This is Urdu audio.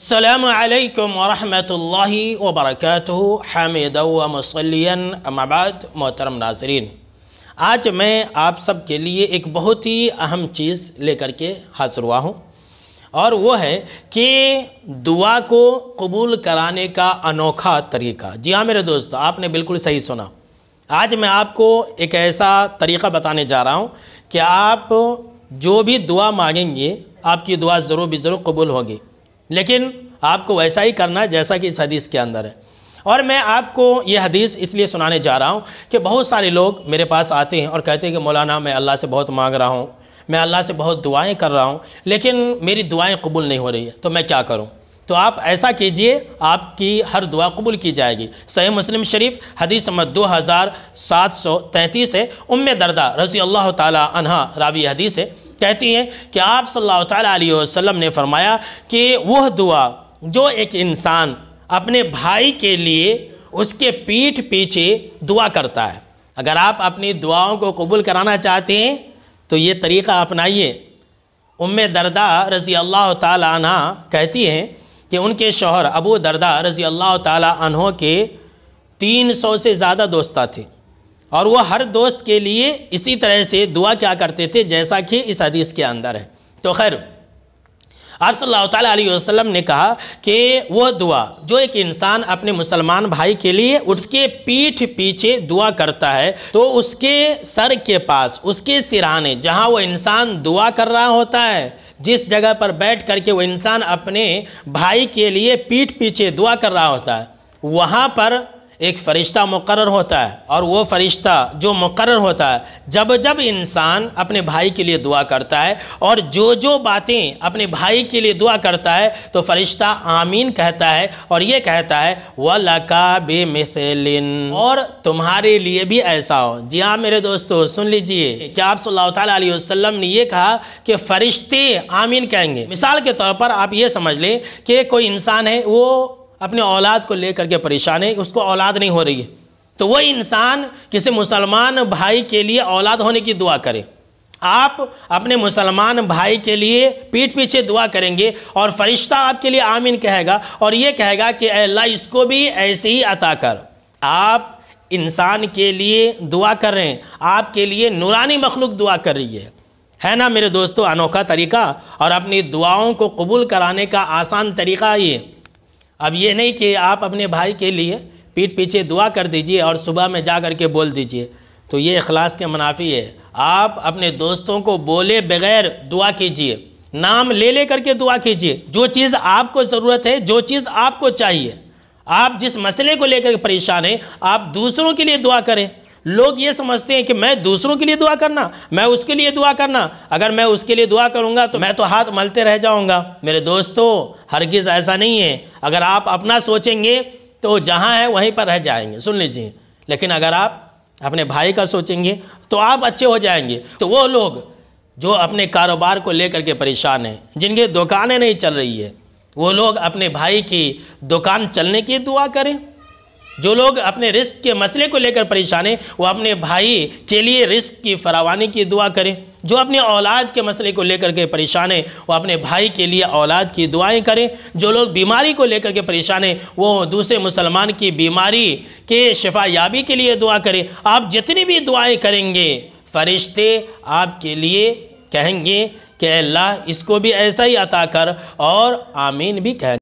السلام علیکم ورحمۃ اللہ وبرکاتہ حامدا و مصلیا اما بعد۔ محترم ناظرین، آج میں آپ سب کے لیے ایک بہت ہی اہم چیز لے کر کے حاضر ہوا ہوں، اور وہ ہے کہ دعا کو قبول کرانے کا انوکھا طریقہ۔ جی ہاں میرے دوست، آپ نے بالکل صحیح سنا۔ آج میں آپ کو ایک ایسا طریقہ بتانے جا رہا ہوں کہ آپ جو بھی دعا مانگیں گے آپ کی دعا ضرور بھی ضرور قبول ہوگی، لیکن آپ کو ویسا ہی کرنا ہے جیسا کہ اس حدیث کے اندر ہے۔ اور میں آپ کو یہ حدیث اس لیے سنانے جا رہا ہوں کہ بہت سارے لوگ میرے پاس آتے ہیں اور کہتے ہیں کہ مولانا میں اللہ سے بہت مانگ رہا ہوں، میں اللہ سے بہت دعائیں کر رہا ہوں، لیکن میری دعائیں قبول نہیں ہو رہی ہے، تو میں کیا کروں؟ تو آپ ایسا کیجئے، آپ کی ہر دعا قبول کی جائے گی۔ صحیح مسلم شریف حدیث نمبر 2733 ہے۔ ام درداء رضی اللہ تعالی عنہ راوی حدیث ہے، کہتی ہیں کہ آپ صلی اللہ تعالیٰ علیہ وسلم نے فرمایا کہ وہ دعا جو ایک انسان اپنے بھائی کے لیے اس کے پیٹھ پیچھے دعا کرتا ہے، اگر آپ اپنی دعاؤں کو قبول کرانا چاہتے ہیں تو یہ طریقہ اپنائیے۔ ام درداء رضی اللہ تعالیٰ عنہ کہتی ہیں کہ ان کے شوہر ابو درداء رضی اللہ تعالیٰ عنہ کے 300 سے زیادہ دوستہ تھے، اور وہ ہر دوست کے لیے اسی طرح سے دعا کیا کرتے تھے جیسا کہ اس حدیث کے اندر ہے۔ تو خیر، آپ صلی اللہ تعالیٰ علیہ وسلم نے کہا کہ وہ دعا جو ایک انسان اپنے مسلمان بھائی کے لیے اس کے پیٹھ پیچھے دعا کرتا ہے، تو اس کے سر کے پاس، اس کے سرہانے جہاں وہ انسان دعا کر رہا ہوتا ہے، جس جگہ پر بیٹھ کر کے وہ انسان اپنے بھائی کے لیے پیٹھ پیچھے دعا کر رہا ہوتا ہے، وہاں پر ایک فرشتہ مقرر ہوتا ہے، اور وہ فرشتہ جو مقرر ہوتا ہے جب انسان اپنے بھائی کے لیے دعا کرتا ہے اور جو باتیں اپنے بھائی کے لیے دعا کرتا ہے، تو فرشتہ آمین کہتا ہے اور یہ کہتا ہے وَلَكَ بِمِثْلٍ، اور تمہارے لیے بھی ایسا ہو۔ جی ہاں میرے دوستو، سن لیجئے کہ آپ صلی اللہ تعالیٰ علیہ وسلم نے یہ کہا کہ فرشتے آمین کہیں گے۔ مثال کے طور پر آپ یہ سمجھ لیں کہ کوئی انسان ہے، وہ اپنے اولاد کو لے کر کے پریشان ہے، اس کو اولاد نہیں ہو رہی ہے، تو وہ انسان کسی مسلمان بھائی کے لیے اولاد ہونے کی دعا کرے۔ آپ اپنے مسلمان بھائی کے لیے پیٹھ پیچھے دعا کریں گے اور فرشتہ آپ کے لیے آمین کہے گا اور یہ کہے گا کہ اے اللہ اس کو بھی ایسے ہی عطا کر۔ آپ انسان کے لیے دعا کر رہے ہیں، آپ کے لیے نورانی مخلوق دعا کر رہی ہے نا میرے دوستو؟ انوکھا طریقہ، اور اپنی دعاؤں کو قبول کرانے کا آسان طریقہ یہ۔ اب یہ نہیں کہ آپ اپنے بھائی کے لیے پیٹھ پیچھے دعا کر دیجئے اور صبح میں جا کر کے بول دیجئے، تو یہ اخلاص کے منافی ہے۔ آپ اپنے دوستوں کو بولے بغیر دعا کیجئے، نام لے کر کے دعا کیجئے۔ جو چیز آپ کو ضرورت ہے، جو چیز آپ کو چاہیے، آپ جس مسئلے کو لے کر پریشان ہیں، آپ دوسروں کے لیے دعا کریں۔ لوگ یہ سمجھتے ہیں کہ میں دوسروں کے لیے دعا کرنا، میں اس کے لیے دعا کرنا، اگر میں اس کے لیے دعا کروں گا تو میں تو ہاتھ ملتے رہ جاؤں گا۔ میرے دوستو، ہرگز ایسا نہیں ہے۔ اگر آپ اپنا سوچیں گے تو جہاں ہے وہیں پر رہ جائیں گے، سن لیجئے، لیکن اگر آپ اپنے بھائی کا سوچیں گے تو آپ اچھے ہو جائیں گے۔ تو وہ لوگ جو اپنے کاروبار کو لے کر کے پریشان ہیں، جن کی دکانیں نہیں چل رہی ہے، وہ لوگ اپنے بھائی کی دکان چلنے کی دعا کریں۔ جو لوگ اپنے رزق کے مسئلے کو لے کر پریشان ہیں، وہ اپنے بھائی کے لیے رزق کی فراوانی کی دعا کریں۔ جو اپنے اولاد کے مسئلے کو لے کر کے پریشان ہیں، وہ اپنے بھائی کے لیے اولاد کی دعائیں کریں۔ جو لوگ بیماری کو لے کر کے پریشان ہیں، وہ دوسرے مسلمان کی بیماری کے شفا یابی کے لیے دعا کریں۔ آپ جتنی بھی دعائیں کریں گے، فرشتے آپ کے لیے کہیں گے کہ اے اللہ اس کو بھی ایسا ہی عطا کر، اور آمین بھی کہیں گے۔